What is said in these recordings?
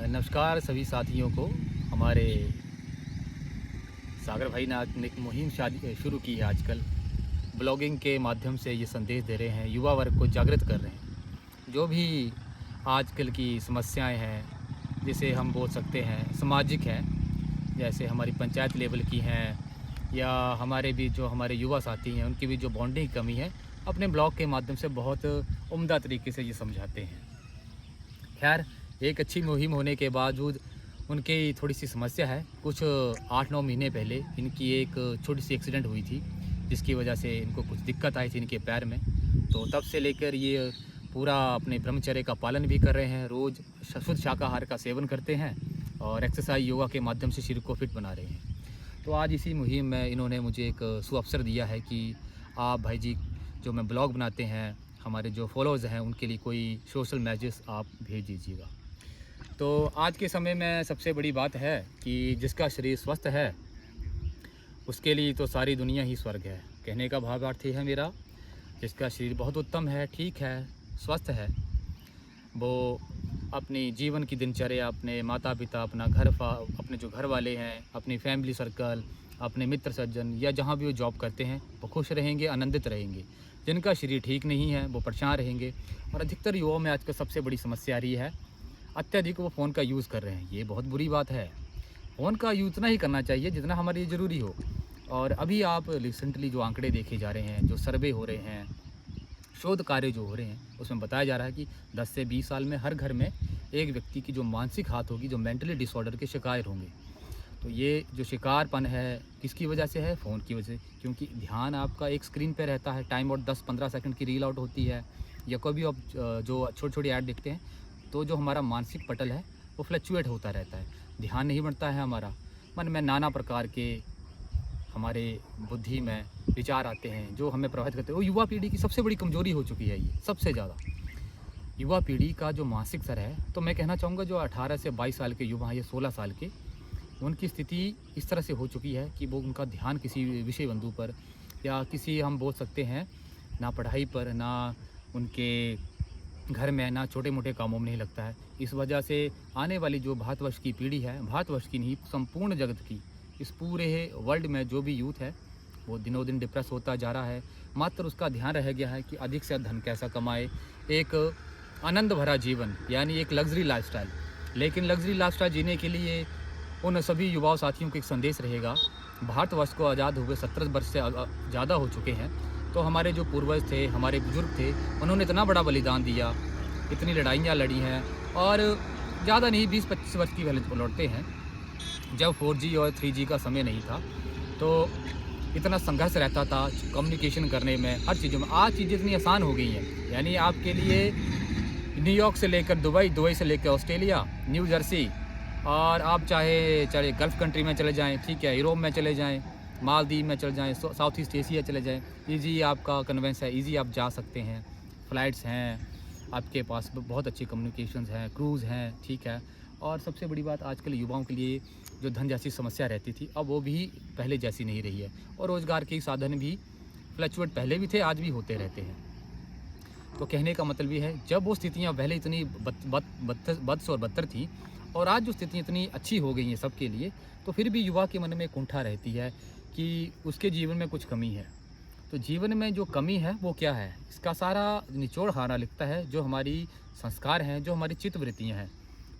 नमस्कार सभी साथियों को। हमारे सागर भाई ने एक मुहिम शादी शुरू की है आजकल। ब्लॉगिंग के माध्यम से ये संदेश दे रहे हैं, युवा वर्ग को जागृत कर रहे हैं। जो भी आजकल की समस्याएं हैं, जिसे हम बोल सकते हैं सामाजिक हैं, जैसे हमारी पंचायत लेवल की हैं या हमारे भी जो हमारे युवा साथी हैं उनकी भी जो बॉन्डिंग की कमी है, अपने ब्लॉग के माध्यम से बहुत उम्दा तरीके से ये समझाते हैं। खैर, एक अच्छी मुहिम होने के बावजूद उनकी थोड़ी सी समस्या है। कुछ 8-9 महीने पहले इनकी एक छोटी सी एक्सीडेंट हुई थी, जिसकी वजह से इनको कुछ दिक्कत आई थी इनके पैर में। तो तब से लेकर ये पूरा अपने ब्रह्मचर्य का पालन भी कर रहे हैं, रोज़ शुद्ध शाकाहार का सेवन करते हैं और एक्सरसाइज योगा के माध्यम से शरीर को फिट बना रहे हैं। तो आज इसी मुहिम में इन्होंने मुझे एक सुअवसर दिया है कि आप भाई जी, जो मैं ब्लॉग बनाते हैं, हमारे जो फॉलोअर्स हैं उनके लिए कोई सोशल मैसेज आप भेज दीजिएगा। तो आज के समय में सबसे बड़ी बात है कि जिसका शरीर स्वस्थ है उसके लिए तो सारी दुनिया ही स्वर्ग है। कहने का भावार्थ है मेरा, जिसका शरीर बहुत उत्तम है, ठीक है, स्वस्थ है, वो अपनी जीवन की दिनचर्या, अपने माता पिता, अपने जो घर वाले हैं, अपनी फैमिली सर्कल, अपने मित्र सज्जन या जहाँ भी वो जॉब करते हैं, वो खुश रहेंगे, आनंदित रहेंगे। जिनका शरीर ठीक नहीं है वो परेशान रहेंगे। और अधिकतर युवाओं में आजकल सबसे बड़ी समस्या आ रही है, अत्यधिक वो फ़ोन का यूज़ कर रहे हैं। ये बहुत बुरी बात है। फ़ोन का यूज़ उतना ही करना चाहिए जितना हमारे लिए ज़रूरी हो। और अभी आप रिसेंटली जो आंकड़े देखे जा रहे हैं, जो सर्वे हो रहे हैं, शोध कार्य जो हो रहे हैं, उसमें बताया जा रहा है कि 10 से 20 साल में हर घर में एक व्यक्ति की जो मानसिक हालत होगी, जो मेंटली डिसऑर्डर के शिकार होंगे। तो ये जो शिकारपन है किसकी वजह से है? फ़ोन की वजह से। क्योंकि ध्यान आपका एक स्क्रीन पे रहता है, टाइम आउट 10-15 सेकंड की रील आउट होती है, या कोई भी आप जो छोटी-छोटी ऐड देखते हैं, तो जो हमारा मानसिक पटल है वो फ्लक्चुएट होता रहता है, ध्यान नहीं बनता है हमारा। मन में नाना प्रकार के हमारे बुद्धि में विचार आते हैं जो हमें प्रभावित करते हैं। वो युवा पीढ़ी की सबसे बड़ी कमज़ोरी हो चुकी है। ये सबसे ज़्यादा युवा पीढ़ी का जो मानसिक स्तर है, तो मैं कहना चाहूँगा जो 18 से 22 साल के युवा हैं या 16 साल के, उनकी स्थिति इस तरह से हो चुकी है कि वो उनका ध्यान किसी विषय वस्तु पर या किसी, हम बोल सकते हैं, ना पढ़ाई पर, ना उनके घर में, ना छोटे मोटे कामों में नहीं लगता है। इस वजह से आने वाली जो भारतवर्ष की पीढ़ी है, भारतवर्ष की नहीं संपूर्ण जगत की, इस पूरे वर्ल्ड में जो भी यूथ है वो दिनों दिन डिप्रेस होता जा रहा है। मात्र उसका ध्यान रह गया है कि अधिक से धन कैसा कमाए, एक आनंद भरा जीवन, यानी एक लग्जरी लाइफस्टाइल। लेकिन लग्जरी लाइफस्टाइल जीने के लिए उन सभी युवाओं साथियों को एक संदेश रहेगा। भारतवर्ष को आज़ाद हुए 17 वर्ष से ज़्यादा हो चुके हैं। तो हमारे जो पूर्वज थे, हमारे बुजुर्ग थे, उन्होंने इतना बड़ा बलिदान दिया, इतनी लड़ाइयाँ लड़ी हैं। और ज़्यादा नहीं, 20-25 वर्ष की पहले लौटते हैं, जब 4G और 3G का समय नहीं था, तो इतना संघर्ष रहता था कम्युनिकेशन करने में, हर चीज़ों में। आज चीज़ें इतनी आसान हो गई हैं, यानी आपके लिए न्यूयॉर्क से लेकर दुबई, दुबई से लेकर ऑस्ट्रेलिया, न्यू जर्सी, और आप चाहे गल्फ़ कंट्री में चले जाएँ, ठीक है, यूरोप में चले जाएँ, मालदीव में चले जाएँ, साउथ ईस्ट एशिया चले जाएँ, ईज़ी आपका कन्वेंस है, ईज़ी आप जा सकते हैं। फ़्लाइट्स हैं आपके पास, बहुत अच्छी कम्युनिकेशंस हैं, क्रूज़ हैं, ठीक है। और सबसे बड़ी बात, आजकल युवाओं के लिए जो धन जैसी समस्या रहती थी, अब वो भी पहले जैसी नहीं रही है। और रोज़गार के साधन भी फ्लक्चुएट पहले भी थे, आज भी होते रहते हैं। तो कहने का मतलब ये है, जब वो स्थितियाँ पहले इतनी बद और बदतर थी, और आज जो स्थितियाँ इतनी अच्छी हो गई हैं सबके लिए, तो फिर भी युवा के मन में कुंठा रहती है कि उसके जीवन में कुछ कमी है। तो जीवन में जो कमी है वो क्या है? इसका सारा निचोड़ हारा लिखता है जो हमारी संस्कार हैं, जो हमारी चित्तवृत्तियाँ हैं,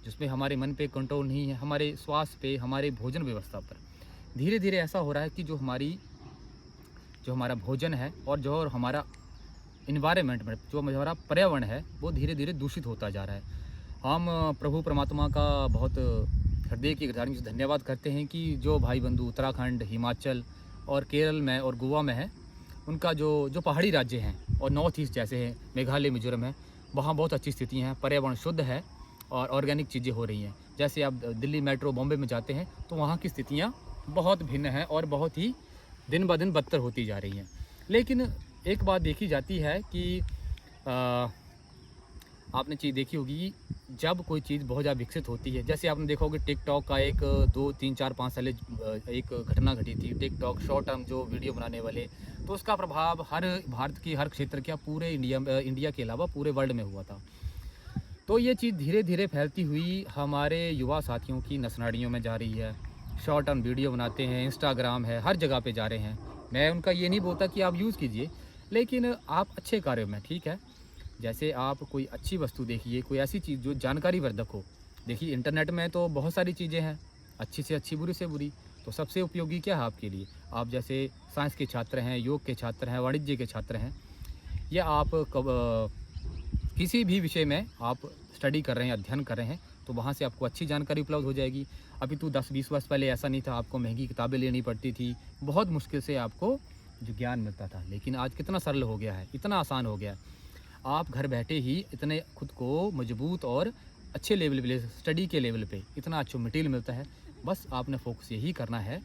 जिसमें हमारे मन पे कंट्रोल नहीं है, हमारे स्वास्थ्य पे, हमारे भोजन व्यवस्था पर। धीरे धीरे ऐसा हो रहा है कि जो हमारा भोजन है और जो हमारा इन्वायरमेंट में जो हमारा पर्यावरण है, वो धीरे धीरे दूषित होता जा रहा है। हम प्रभु परमात्मा का बहुत हृदय की गहराई से धन्यवाद करते हैं कि जो भाई बंधु उत्तराखंड, हिमाचल और केरल में और गोवा में है, उनका जो पहाड़ी राज्य हैं और नॉर्थ ईस्ट जैसे हैं, मेघालय, मिजोरम है, वहाँ बहुत अच्छी स्थितियाँ हैं, पर्यावरण शुद्ध है और ऑर्गेनिक चीज़ें हो रही हैं। जैसे आप दिल्ली मेट्रो, बॉम्बे में जाते हैं, तो वहाँ की स्थितियाँ बहुत भिन्न हैं और बहुत ही दिन ब दिन बदतर होती जा रही हैं। लेकिन एक बात देखी जाती है कि आपने चीज़ देखी होगी, जब कोई चीज़ बहुत ज़्यादा विकसित होती है, जैसे आपने देखा होगा टिकटॉक का एक 2-3-4-5 साल एक घटना घटी थी। टिकटॉक शॉर्ट टर्म जो वीडियो बनाने वाले, तो उसका प्रभाव हर भारत की हर क्षेत्र के, पूरे इंडिया के अलावा पूरे वर्ल्ड में हुआ था। तो ये चीज़ धीरे धीरे फैलती हुई हमारे युवा साथियों की नसनाड़ियों में जा रही है। शॉर्ट ऑन वीडियो बनाते हैं, इंस्टाग्राम है, हर जगह पे जा रहे हैं। मैं उनका ये नहीं बोलता कि आप यूज़ कीजिए, लेकिन आप अच्छे कार्यों में, ठीक है। जैसे आप कोई अच्छी वस्तु देखिए, कोई ऐसी चीज़ जो जानकारी वर्धक हो। देखिए इंटरनेट में तो बहुत सारी चीज़ें हैं, अच्छी से अच्छी, बुरी से बुरी। तो सबसे उपयोगी क्या है आपके लिए? आप जैसे साइंस के छात्र हैं, योग के छात्र हैं, वाणिज्य के छात्र हैं, या आप किसी भी विषय में आप स्टडी कर रहे हैं, अध्ययन कर रहे हैं, तो वहाँ से आपको अच्छी जानकारी उपलब्ध हो जाएगी। अभी तो 10-20 वर्ष पहले ऐसा नहीं था, आपको महंगी किताबें लेनी पड़ती थी, बहुत मुश्किल से आपको जो ज्ञान मिलता था। लेकिन आज कितना सरल हो गया है, इतना आसान हो गया है। आप घर बैठे ही इतने खुद को मजबूत और अच्छे लेवल पे, स्टडी के लेवल पे इतना अच्छा मटेरियल मिलता है। बस आपने फोकस यही करना है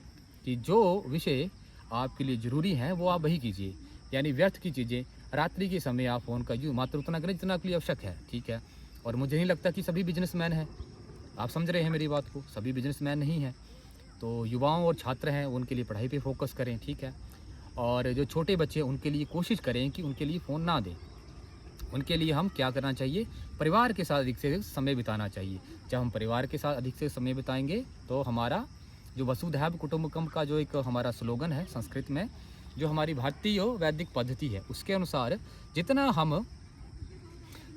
कि जो विषय आपके लिए ज़रूरी हैं वो आप वही कीजिए। यानी व्यर्थ की चीज़ें, रात्रि के समय आप फ़ोन का यूज़ मात्र उतना करें जितना आपके लिए आवश्यक है, ठीक है। और मुझे नहीं लगता कि सभी बिजनेसमैन हैं, आप समझ रहे हैं मेरी बात को, सभी बिजनेसमैन नहीं हैं। तो युवाओं और छात्र हैं, उनके लिए पढ़ाई पे फोकस करें, ठीक है। और जो छोटे बच्चे हैं उनके लिए कोशिश करें कि उनके लिए फ़ोन ना दें। उनके लिए हम क्या करना चाहिए? परिवार के साथ अधिक से अधिक समय बिताना चाहिए। जब हम परिवार के साथ अधिक से समय बिताएंगे तो हमारा जो वसुधैव कुटुंबकम का जो एक हमारा स्लोगन है संस्कृत में, जो हमारी भारतीय वैदिक पद्धति है, उसके अनुसार जितना हम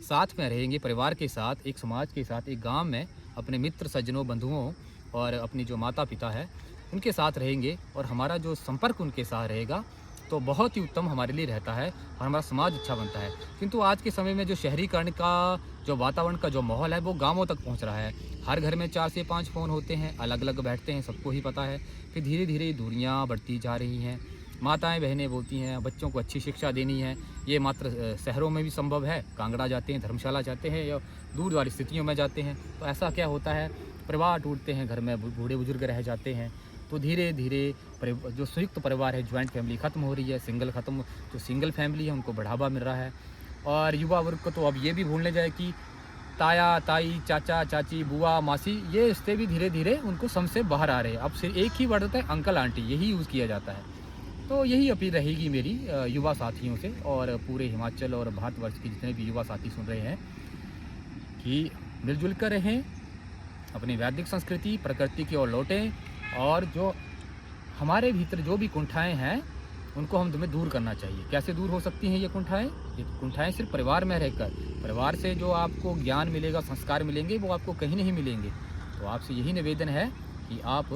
साथ में रहेंगे परिवार के साथ, एक समाज के साथ, एक गांव में अपने मित्र सज्जनों बंधुओं और अपनी जो माता पिता है उनके साथ रहेंगे और हमारा जो संपर्क उनके साथ रहेगा तो बहुत ही उत्तम हमारे लिए रहता है और हमारा समाज अच्छा बनता है। किंतु आज के समय में जो शहरीकरण का जो वातावरण का जो माहौल है वो गांवों तक पहुंच रहा है। हर घर में 4 से 5 फ़ोन होते हैं, अलग अलग बैठते हैं, सबको ही पता है। फिर धीरे धीरे दूरियां बढ़ती जा रही हैं। माताएं बहनें बोलती हैं बच्चों को अच्छी शिक्षा देनी है, ये मात्र शहरों में भी संभव है। कांगड़ा जाते हैं, धर्मशाला जाते हैं या दूर वाली स्थितियों में जाते हैं तो ऐसा क्या होता है, परिवार टूटते हैं, घर में बूढ़े बुजुर्ग रह जाते हैं। तो धीरे धीरे जो संयुक्त परिवार है, ज्वाइंट फैमिली ख़त्म हो रही है, जो सिंगल फैमिली है उनको बढ़ावा मिल रहा है। और युवा वर्ग को तो अब ये भी भूलने जाए कि ताया ताई, चाचा चाची, बुआ मासी, ये रिश्ते भी धीरे धीरे उनको सम से बाहर आ रहे हैं। अब सिर्फ एक ही वर्ड होता है अंकल आंटी, यही यूज़ किया जाता है। तो यही अपील रहेगी मेरी युवा साथियों से और पूरे हिमाचल और भारतवर्ष के जितने भी युवा साथी सुन रहे हैं कि मिलजुल कर रहें, अपनी वैदिक संस्कृति प्रकृति की ओर लौटें और जो हमारे भीतर जो भी कुंठाएँ हैं उनको हम तुम्हें दूर करना चाहिए। कैसे दूर हो सकती हैं ये कुंठाएँ? ये कुंठाएँ सिर्फ परिवार में रहकर, परिवार से जो आपको ज्ञान मिलेगा, संस्कार मिलेंगे, वो आपको कहीं नहीं मिलेंगे। तो आपसे यही निवेदन है कि आप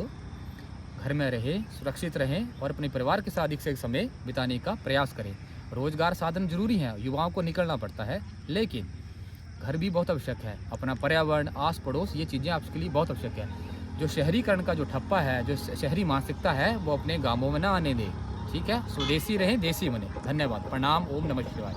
घर में रहें, सुरक्षित रहें और अपने परिवार के साथ अधिक से अधिक समय बिताने का प्रयास करें। रोजगार साधन जरूरी हैं, युवाओं को निकलना पड़ता है, लेकिन घर भी बहुत आवश्यक है। अपना पर्यावरण, आस पड़ोस, ये चीज़ें आपके लिए बहुत आवश्यक है। जो शहरीकरण का जो ठप्पा है, जो शहरी मानसिकता है, वो अपने गाँवों में ना आने दें, ठीक है। स्वदेशी रहें, देसी बने। धन्यवाद, प्रणाम, ओम नमः शिवाय।